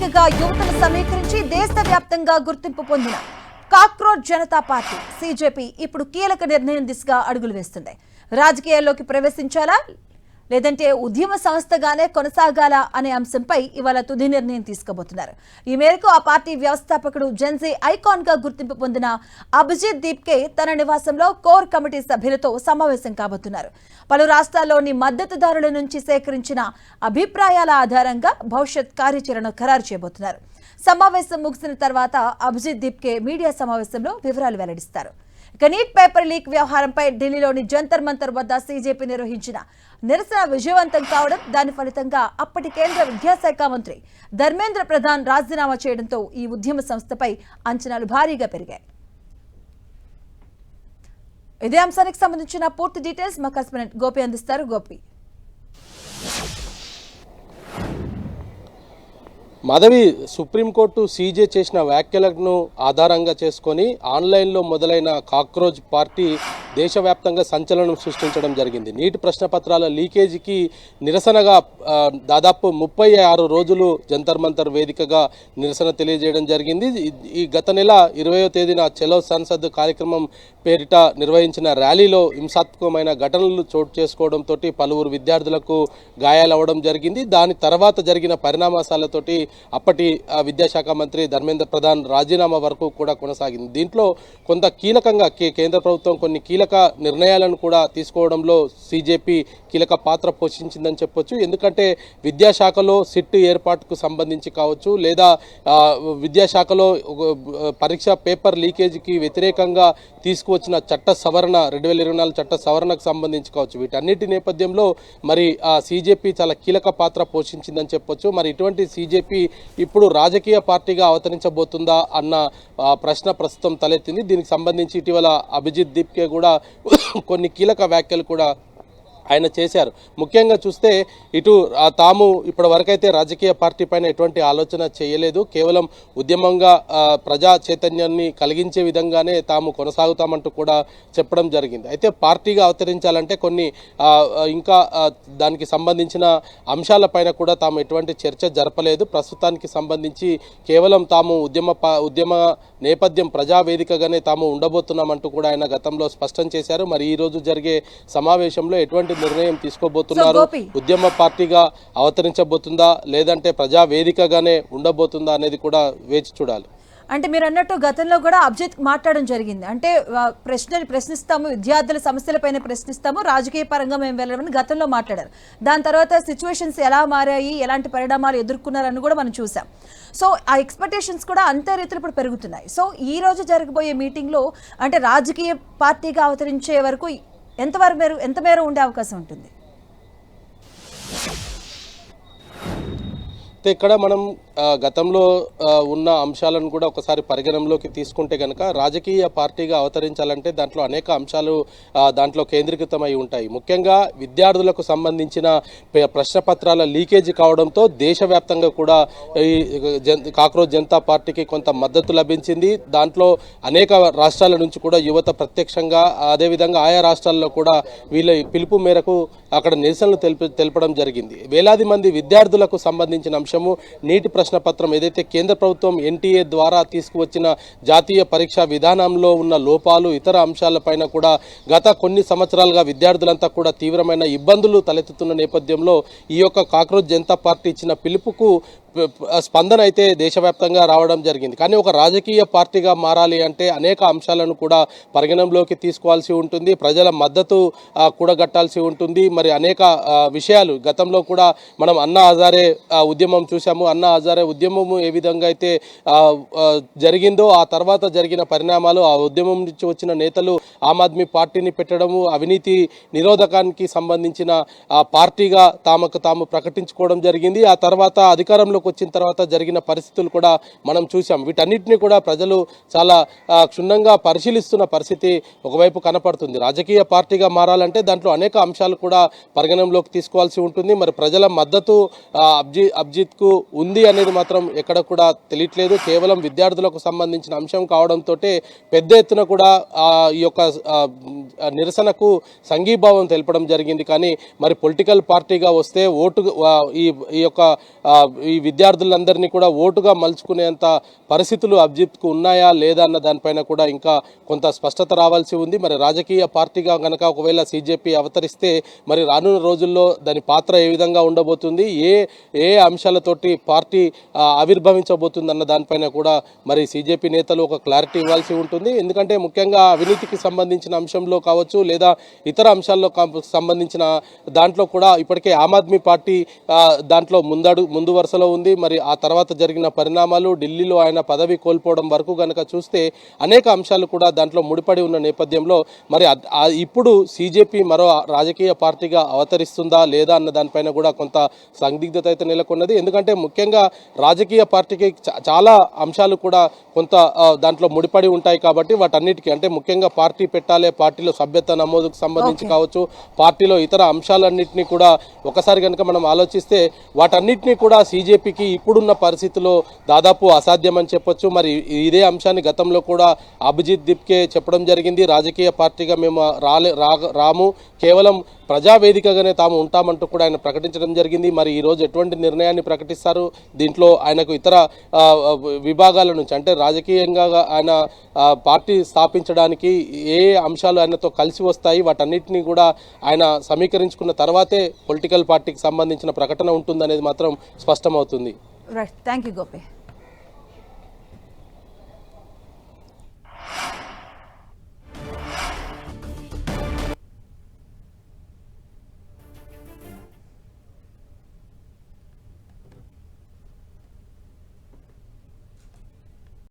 వేదికగా యువతను సమీకరించి దేశవ్యాప్తంగా గుర్తింపు పొందిన కాక్రోచ్ జనతా పార్టీ సీజేపీ ఇప్పుడు కీలక నిర్ణయం దిశగా అడుగులు వేస్తుంది. రాజకీయాల్లోకి ప్రవేశించాలా లేదంటే ఉద్యమ సంస్థగానే కొనసాగాలా అనే అంశంపై ఇవాళ తుది నిర్ణయం తీసుకోబోతున్నారు. ఈ మేరకు ఆ పార్టీ వ్యవస్థాపకుడు జెన్జీ ఐకాన్ గా గుర్తింపు పొందిన అభిజిత్ దీప్కే తన నివాసంలో కోర్ కమిటీ సభ్యులతో సమావేశం కాబోతున్నారు. పలు రాష్ట్రాల్లోని మద్దతుదారుల నుంచి సేకరించిన అభిప్రాయాల ఆధారంగా భవిష్యత్ కార్యాచరణ ఖరారు చేయబోతున్నారు. సమావేశం ముగిసిన తర్వాత అభిజిత్ దీప్కే మీడియా సమావేశంలో వివరాలు వెల్లడిస్తారు. ఇక నీట్ పేపర్ లీక్ వ్యవహారంపై ఢిల్లీలోని జంతర్ మంతర్ వద్ద సీజేపీ నిర్వహించిన నిరసన విజయవంతం కావడం, దాని ఫలితంగా అప్పటి కేంద్ర విద్యాశాఖ మంత్రి ధర్మేంద్ర ప్రధాన్ రాజీనామా చేయడంతో ఈ ఉద్యమ సంస్థపై అంచనాలు భారీగా పెరిగాయి. ఇదే అంశానికి సంబంధించిన పూర్తి డీటెయిల్స్ మా కరెస్పాండెంట్ గోపి అందిస్తారు. గోపి, మాధవి, సుప్రీంకోర్టు సీజే చేసిన వ్యాఖ్యలను ఆధారంగా చేసుకొని ఆన్లైన్లో మొదలైన కాక్రోచ్ పార్టీ దేశవ్యాప్తంగా సంచలనం సృష్టించడం జరిగింది. నీటి ప్రశ్నపత్రాల లీకేజీకి నిరసనగా దాదాపు 36 రోజులు జంతర్ మంతర్ వేదికగా నిరసన తెలియజేయడం జరిగింది. ఈ గత నెల 20వ తేదీన చలో సంసద్ కార్యక్రమం పేరిట నిర్వహించిన ర్యాలీలో హింసాత్మకమైన ఘటనలు చోటు చేసుకోవడంతో పలువురు విద్యార్థులకు గాయాలవ్వడం జరిగింది. దాని తర్వాత జరిగిన పరిణామాలతోటి అప్పటి విద్యాశాఖ మంత్రి ధర్మేంద్ర ప్రధాన్ రాజీనామా వరకు కూడా కొనసాగింది. దీంట్లో కొంత కీలకంగా కేంద్ర ప్రభుత్వం కొన్ని కీలక నిర్ణయాలను కూడా తీసుకోవడంలో సీజేపీ కీలక పాత్ర పోషించిందని చెప్పొచ్చు. ఎందుకంటే విద్యాశాఖలో సిట్ ఏర్పాటుకు సంబంధించి కావచ్చు, లేదా విద్యాశాఖలో పరీక్ష పేపర్ లీకేజీకి వ్యతిరేకంగా తీసుకువచ్చిన చట్ట సవరణ 2024 చట్ట సవరణకు సంబంధించి కావచ్చు, వీటన్నిటి నేపథ్యంలో మరి సీజేపీ చాలా కీలక పాత్ర పోషించిందని చెప్పొచ్చు. మరి ఇటువంటి సీజేపీ ఇప్పుడు రాజకీయ పార్టీగా అవతరించబోతుందా అన్న ప్రశ్న ప్రస్తుతం తలెత్తింది. దీనికి సంబంధించి ఇటీవల అభిజిత్ దీప్కే కూడా కొన్ని కీలక వ్యాఖ్యలు కూడా ఆయన చేశారు. ముఖ్యంగా చూస్తే ఇటు తాము ఇప్పటి వరకైతే రాజకీయ పార్టీ పైన ఎటువంటి ఆలోచన చేయలేదు, కేవలం ఉద్యమంగా ప్రజా చైతన్యాన్ని కలిగించే విధంగానే తాము కొనసాగుతామంటూ కూడా చెప్పడం జరిగింది. అయితే పార్టీగా అవతరించాలంటే కొన్ని ఇంకా దానికి సంబంధించిన అంశాలపైన కూడా తాము ఎటువంటి చర్చ జరపలేదు. ప్రస్తుతానికి సంబంధించి కేవలం తాము ఉద్యమ నేపథ్యం ప్రజావేదికగానే తాము ఉండబోతున్నామంటూ కూడా ఆయన గతంలో స్పష్టం చేశారు. మరి ఈ రోజు జరిగే సమావేశంలో ఎటువంటి నిర్ణయం తీసుకోబోతున్నారు, ఉద్యమ పార్టీగా అవతరించబోతుందా లేదంటే ప్రజా వేదికగానే ఉండబోతుందా అనేది కూడా వేచి చూడాలి. అంటే మీరు అన్నట్టు గతంలో కూడా అభిజిత్ మాట్లాడడం జరిగింది. అంటే ప్రశ్నిస్తాము, విద్యార్థుల సమస్యలపైన ప్రశ్నిస్తాము, రాజకీయ పరంగా మేము వెళ్ళామని గతంలో మాట్లాడారు. దాని తర్వాత సిచ్యువేషన్స్ ఎలా మారాయి, ఎలాంటి పరిణామాలు ఎదుర్కొన్నారని కూడా మనం చూసాం. సో ఆ ఎక్స్పెక్టేషన్స్ కూడా అంతే రీతిలో ఇప్పుడు పెరుగుతున్నాయి. సో ఈ రోజు జరగబోయే మీటింగ్లో అంటే రాజకీయ పార్టీగా అవతరించే వరకు ఎంత మేర ఉండే అవకాశం ఉంటుంది? ఇక్కడ మనం గతంలో ఉన్న అంశాలను కూడా ఒకసారి పరిగణనలోకి తీసుకుంటే కనుక రాజకీయ పార్టీగా అవతరించాలంటే దాంట్లో అనేక అంశాలు దాంట్లో కేంద్రీకృతమై ఉంటాయి. ముఖ్యంగా విద్యార్థులకు సంబంధించిన ప్రశ్నపత్రాల లీకేజీ కావడంతో దేశవ్యాప్తంగా కూడా ఈ కాక్రోచ్ జనతా పార్టీకి కొంత మద్దతు లభించింది. దాంట్లో అనేక రాష్ట్రాల నుంచి కూడా యువత ప్రత్యక్షంగా, అదేవిధంగా ఆయా రాష్ట్రాల్లో కూడా వీళ్ళ పిలుపు మేరకు అక్కడ నిరసనలు తెలపడం జరిగింది. వేలాది మంది విద్యార్థులకు సంబంధించిన అంశము నీటి ప్రశ్నపత్రం ఏదైతే కేంద్ర ప్రభుత్వం ఎన్టీఏ ద్వారా తీసుకువచ్చిన జాతీయ పరీక్షా విధానంలో ఉన్న లోపాలు, ఇతర అంశాలపైన కూడా గత కొన్ని సంవత్సరాలుగా విద్యార్థులంతా కూడా తీవ్రమైన ఇబ్బందులు తలెత్తుతున్న నేపథ్యంలో ఈ యొక్క కాక్రోచ్ జనతా పార్టీ ఇచ్చిన పిలుపుకు స్పందన అయితే దేశవ్యాప్తంగా రావడం జరిగింది. కానీ ఒక రాజకీయ పార్టీగా మారాలి అంటే అనేక అంశాలను కూడా పరిగణనలోకి తీసుకోవాల్సి ఉంటుంది, ప్రజల మద్దతు కూడగట్టాల్సి ఉంటుంది. మరి అనేక విషయాలు గతంలో కూడా మనం అన్నా హజారే ఉద్యమం చూసాము. అన్నా హజారే ఉద్యమము ఏ విధంగా అయితే జరిగిందో ఆ తర్వాత జరిగిన పరిణామాలు, ఆ ఉద్యమం నుంచి వచ్చిన నేతలు ఆమ్ ఆద్మీ పార్టీని పెట్టడము, అవినీతి నిరోధకానికి సంబంధించిన పార్టీగా తాము ప్రకటించుకోవడం జరిగింది. ఆ తర్వాత అధికారంలోకి వచ్చిన తర్వాత జరిగిన పరిస్థితులు కూడా మనం చూసాం. వీటన్నిటిని కూడా ప్రజలు చాలా క్షుణ్ణంగా పరిశీలిస్తున్న పరిస్థితి ఒకవైపు కనపడుతుంది. రాజకీయ పార్టీగా మారాలంటే దాంట్లో అనేక అంశాలు కూడా పరిగణనలోకి తీసుకోవాల్సి ఉంటుంది. మరి ప్రజల మద్దతు అభిజిత్కు ఉంది అనేది మాత్రం ఎక్కడ కూడా తెలియట్లేదు. కేవలం విద్యార్థులకు సంబంధించిన అంశం కావడంతో పెద్ద ఎత్తున కూడా ఈ యొక్క నిరసనకు సంఘీభావం తెలపడం జరిగింది. కానీ మరి పొలిటికల్ పార్టీగా వస్తే ఓటు ఈ యొక్క ఈ విద్యార్థులందరినీ కూడా ఓటుగా మలుచుకునేంత పరిస్థితులు అభిజిత్కు ఉన్నాయా లేదా అన్న దానిపైన కూడా ఇంకా కొంత స్పష్టత రావాల్సి ఉంది. మరి రాజకీయ పార్టీగా కనుక ఒకవేళ సీజేపీ అవతరిస్తే మరి రానున్న రోజుల్లో దాని పాత్ర ఏ విధంగా ఉండబోతుంది, ఏ అంశాలతోటి పార్టీ ఆవిర్భవించబోతుంది అన్న దానిపైన కూడా మరి సీజేపీ నేతలు ఒక క్లారిటీ ఇవ్వాల్సి ఉంటుంది. ఎందుకంటే ముఖ్యంగా అవినీతికి సంబంధించిన అంశంలో కావచ్చు లేదా ఇతర అంశాల్లో సంబంధించిన దాంట్లో కూడా ఇప్పటికే ఆమ్ ఆద్మీ పార్టీ దాంట్లో ముందు వరుసలో ఉంది. మరి ఆ తర్వాత జరిగిన పరిణామాలు, ఢిల్లీలో ఆయన పదవి కోల్పోవడం వరకు కనుక చూస్తే అనేక అంశాలు కూడా దాంట్లో ముడిపడి ఉన్న నేపథ్యంలో మరి ఇప్పుడు సీజేపీ మరో రాజకీయ పార్టీగా అవతరిస్తుందా లేదా అన్న దానిపైన కూడా కొంత సందిగ్ధత అయితే నెలకొన్నది. ఎందుకంటే ముఖ్యంగా రాజకీయ పార్టీకి చాలా అంశాలు కూడా కొంత దాంట్లో ముడిపడి ఉంటాయి కాబట్టి వాటన్నిటికీ అంటే ముఖ్యంగా పార్టీ పెట్టాలి, పార్టీలో సభ్యత్వ నమోదుకు సంబంధించి కావచ్చు, పార్టీలో ఇతర అంశాలన్నింటినీ కూడా ఒకసారి కనుక మనం ఆలోచిస్తే వాటన్నిటినీ కూడా సీజేపీకి ఇప్పుడున్న పరిస్థితిలో దాదాపు అసాధ్యమని చెప్పొచ్చు. మరి ఇదే అంశాన్ని గతంలో కూడా అభిజిత్ దిప్కే చెప్పడం జరిగింది. రాజకీయ పార్టీగా మేము రాము, కేవలం ప్రజావేదికగానే తాము ఉంటామంటూ కూడా ఆయన ప్రకటించడం జరిగింది. మరి ఈరోజు ఎటువంటి నిర్ణయాన్ని ప్రకటిస్తారు, దీంట్లో ఆయనకు ఇతర విభాగాల నుంచి అంటే రాజకీయంగా ఆయన పార్టీ స్థాపించడానికి ఏ అంశాలు ఆయనతో కలిసి వస్తాయి, వాటన్నిటినీ కూడా ఆయన సమీకరించుకున్న తర్వాతే పొలిటికల్ పార్టీకి సంబంధించిన ప్రకటన ఉంటుందనేది మాత్రం స్పష్టమవుతుంది. Right, thank you Gopi.